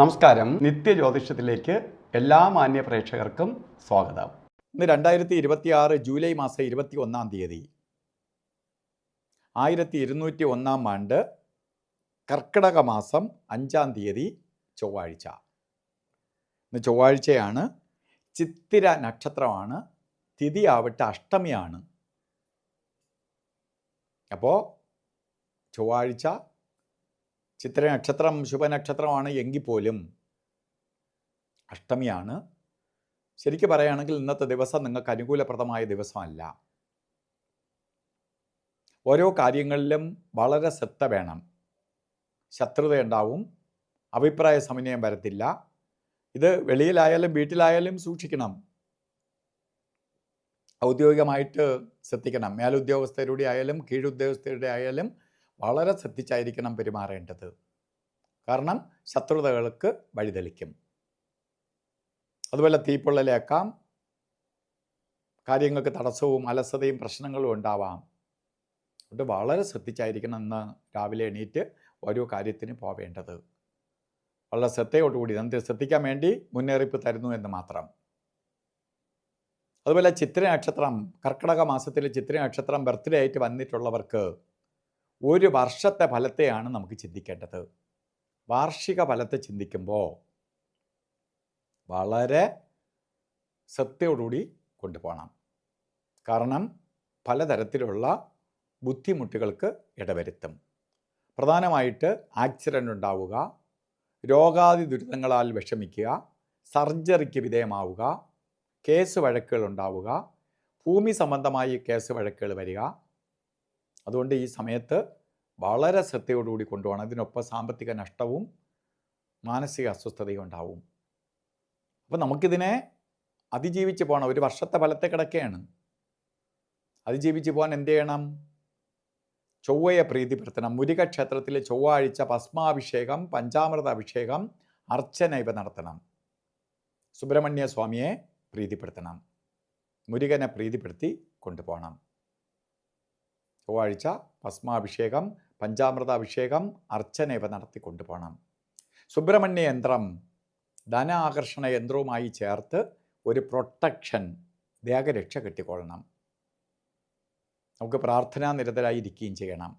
നമസ്കാരം. നിത്യജ്യോതിഷത്തിലേക്ക് എല്ലാ മാന്യ പ്രേക്ഷകർക്കും സ്വാഗതം. ഇന്ന് 2026 ജൂലൈ മാസം 21-ാം തീയതി 1201-ാം ആണ്ട് കർക്കിടക മാസം 5-ാം തീയതി ചൊവ്വാഴ്ച. ഇന്ന് ചൊവ്വാഴ്ചയാണ്. ചിത്തിര നക്ഷത്രമാണ്. തിഥി ആവട്ടെ അഷ്ടമിയാണ്. അപ്പോൾ ചൊവ്വാഴ്ച ചിത്ര നക്ഷത്രം ശുഭനക്ഷത്രമാണ് എങ്കിൽ പോലും അഷ്ടമിയാണ്. ശരിക്കും പറയുകയാണെങ്കിൽ ഇന്നത്തെ ദിവസം നിങ്ങൾക്ക് അനുകൂലപ്രദമായ ദിവസമല്ല. ഓരോ കാര്യങ്ങളിലും വളരെ ശ്രദ്ധ വേണം. ശത്രുതയുണ്ടാവും, അഭിപ്രായ സമന്വയം വരത്തില്ല. ഇത് വെളിയിലായാലും വീട്ടിലായാലും സൂക്ഷിക്കണം. ഔദ്യോഗികമായിട്ട് ശ്രദ്ധിക്കണം. മേലുദ്യോഗസ്ഥരുടെ ആയാലും കീഴുദ്യോഗസ്ഥരുടെ ആയാലും വളരെ ശ്രദ്ധിച്ചായിരിക്കണം പെരുമാറേണ്ടത്. കാരണം ശത്രുതകൾക്ക് വഴിതെളിക്കും. അതുപോലെ തീപ്പൊള്ളലേക്കാം, കാര്യങ്ങൾക്ക് തടസ്സവും അലസതയും പ്രശ്നങ്ങളും ഉണ്ടാവാം. അതുകൊണ്ട് വളരെ ശ്രദ്ധിച്ചായിരിക്കണം ഇന്ന് രാവിലെ എണീറ്റ് ഓരോ കാര്യത്തിന് പോവേണ്ടത്. വളരെ ശ്രദ്ധയോടുകൂടി ശ്രദ്ധിക്കാൻ വേണ്ടി മുന്നറിയിപ്പ് തരുന്നു എന്ന് മാത്രം. അതുപോലെ ചിത്ര നക്ഷത്രം, കർക്കിടക മാസത്തിലെ ചിത്ര നക്ഷത്രം ബർത്ത്ഡേ ആയിട്ട് വന്നിട്ടുള്ളവർക്ക് ഒരു വർഷത്തെ ഫലത്തെയാണ് നമുക്ക് ചിന്തിക്കേണ്ടത്. വാർഷിക ഫലത്തെ ചിന്തിക്കുമ്പോൾ വളരെ ശ്രദ്ധയോടുകൂടി കൊണ്ടുപോകണം. കാരണം പലതരത്തിലുള്ള ബുദ്ധിമുട്ടുകൾക്ക് ഇടവരുത്തും. പ്രധാനമായിട്ട് ആക്സിഡൻ്റ് ഉണ്ടാവുക, രോഗാദി ദുരിതങ്ങളാൽ വിഷമിക്കുക, സർജറിക്ക് വിധേയമാവുക, കേസ് വഴക്കുകൾ ഉണ്ടാവുക, ഭൂമി സംബന്ധമായി കേസ് വഴക്കുകൾ വരിക. അതുകൊണ്ട് ഈ സമയത്ത് വളരെ ശ്രദ്ധയോടുകൂടി കൊണ്ടുപോകണം. ഇതിനൊപ്പം സാമ്പത്തിക നഷ്ടവും മാനസിക അസ്വസ്ഥതയും ഉണ്ടാവും. അപ്പോൾ നമുക്കിതിനെ അതിജീവിച്ച് പോകണം. ഒരു വർഷത്തെ ഫലത്തെ കിടക്കുകയാണ്. അതിജീവിച്ച് പോകാൻ എന്ത് ചെയ്യണം? ചൊവ്വയെ പ്രീതിപ്പെടുത്തണം. മുരുക ക്ഷേത്രത്തിലെ ചൊവ്വാഴ്ച ഭസ്മാഭിഷേകം, പഞ്ചാമൃത അഭിഷേകം, അർച്ചന ഇവ നടത്തണം. സുബ്രഹ്മണ്യ സ്വാമിയെ പ്രീതിപ്പെടുത്തണം. മുരുകനെ പ്രീതിപ്പെടുത്തി കൊണ്ടുപോകണം. ചൊവ്വാഴ്ച ഭസ്മാഭിഷേകം, പഞ്ചാമൃതാഭിഷേകം, അർച്ചന ഇവ നടത്തി കൊണ്ടുപോകണം. സുബ്രഹ്മണ്യ യന്ത്രം ധനാകർഷണ യന്ത്രവുമായി ചേർത്ത് ഒരു പ്രൊട്ടക്ഷൻ, ദേഹരക്ഷ കെട്ടിക്കൊള്ളണം. നമുക്ക് പ്രാർത്ഥനാ നിരതരായിരിക്കുകയും ചെയ്യണം.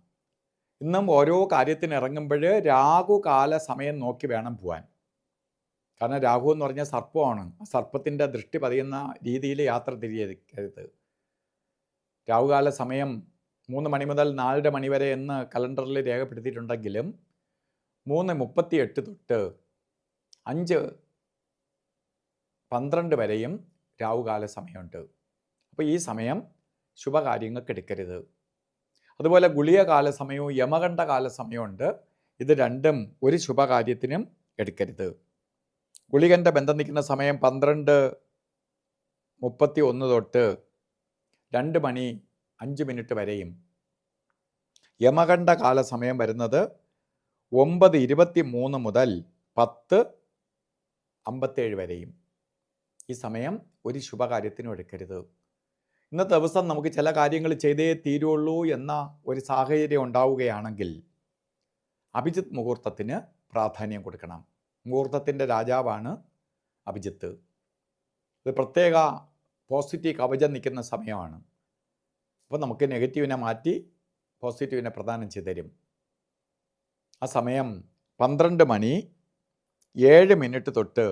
ഇന്നും ഓരോ കാര്യത്തിന് ഇറങ്ങുമ്പോൾ രാഹുകാല സമയം നോക്കി വേണം പോകാൻ. കാരണം രാഹു എന്ന് പറഞ്ഞാൽ സർപ്പമാണ്. ആ സർപ്പത്തിൻ്റെ ദൃഷ്ടി പതിയുന്ന രീതിയിൽ യാത്ര തിരിയരുത്. രാഹുകാല സമയം 3 മണി മുതൽ 4 മണി വരെ എന്ന് കലണ്ടറിൽ രേഖപ്പെടുത്തിയിട്ടുണ്ടെങ്കിലും 3:38 തൊട്ട് 5:12 വരെയും രാഹുകാല സമയമുണ്ട്. അപ്പോൾ ഈ സമയം ശുഭകാര്യങ്ങൾക്ക് എടുക്കരുത്. അതുപോലെ ഗുളികകാല സമയവും യമകണ്ഠകാല സമയമുണ്ട്. ഇത് രണ്ടും ഒരു ശുഭകാര്യത്തിനും എടുക്കരുത്. ഗുളികൻ്റെ ബന്ധം നിൽക്കുന്ന സമയം 12:31 തൊട്ട് 2:05 വരെയും, യമകണ്ഠ കാല സമയം വരുന്നത് 9:23 മുതൽ 10:57 വരെയും. ഈ സമയം ഒരു ശുഭകാര്യത്തിനും എടുക്കരുത്. ഇന്നത്തെ ദിവസം നമുക്ക് ചില കാര്യങ്ങൾ ചെയ്തേ തീരുള്ളൂ എന്ന ഒരു സാഹചര്യം ഉണ്ടാവുകയാണെങ്കിൽ അഭിജിത്ത് മുഹൂർത്തത്തിന് പ്രാധാന്യം കൊടുക്കണം. മുഹൂർത്തത്തിൻ്റെ രാജാവാണ് അഭിജിത്ത്. ഇത് പ്രത്യേക പോസിറ്റീവ് കവചം നിൽക്കുന്ന സമയമാണ്. അപ്പോൾ നമുക്ക് നെഗറ്റീവിനെ മാറ്റി പോസിറ്റീവിനെ പ്രദാനം ചെയ്തു തരും. ആ സമയം 12:07 തൊട്ട്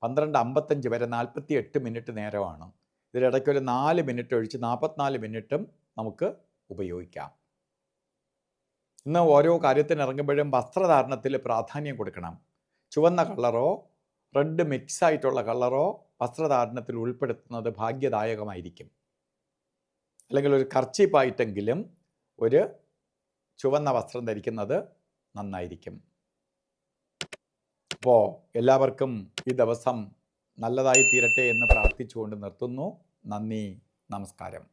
12:55 വരെ 48 നേരമാണ്. ഇതിലിടയ്ക്ക് ഒരു 4 മിനിറ്റ് ഒഴിച്ച് 44 മിനിറ്റും നമുക്ക് ഉപയോഗിക്കാം. ഇന്ന് ഓരോ കാര്യത്തിന് ഇറങ്ങുമ്പോഴും വസ്ത്രധാരണത്തിൽ പ്രാധാന്യം കൊടുക്കണം. ചുവന്ന കളറോ റെഡ് മിക്സ് ആയിട്ടുള്ള കളറോ വസ്ത്രധാരണത്തിൽ ഉൾപ്പെടുത്തുന്നത് ഭാഗ്യദായകമായിരിക്കും. അല്ലെങ്കിൽ ഒരു കർച്ചീപ്പായിട്ടെങ്കിലും ഒരു ചുവന്ന വസ്ത്രം ധരിക്കുന്നത് നന്നായിരിക്കും. അപ്പോൾ എല്ലാവർക്കും ഈ ദിവസം നല്ലതായി തീരട്ടെ എന്ന് പ്രാർത്ഥിച്ചുകൊണ്ട് നിർത്തുന്നു. നന്ദി, നമസ്കാരം.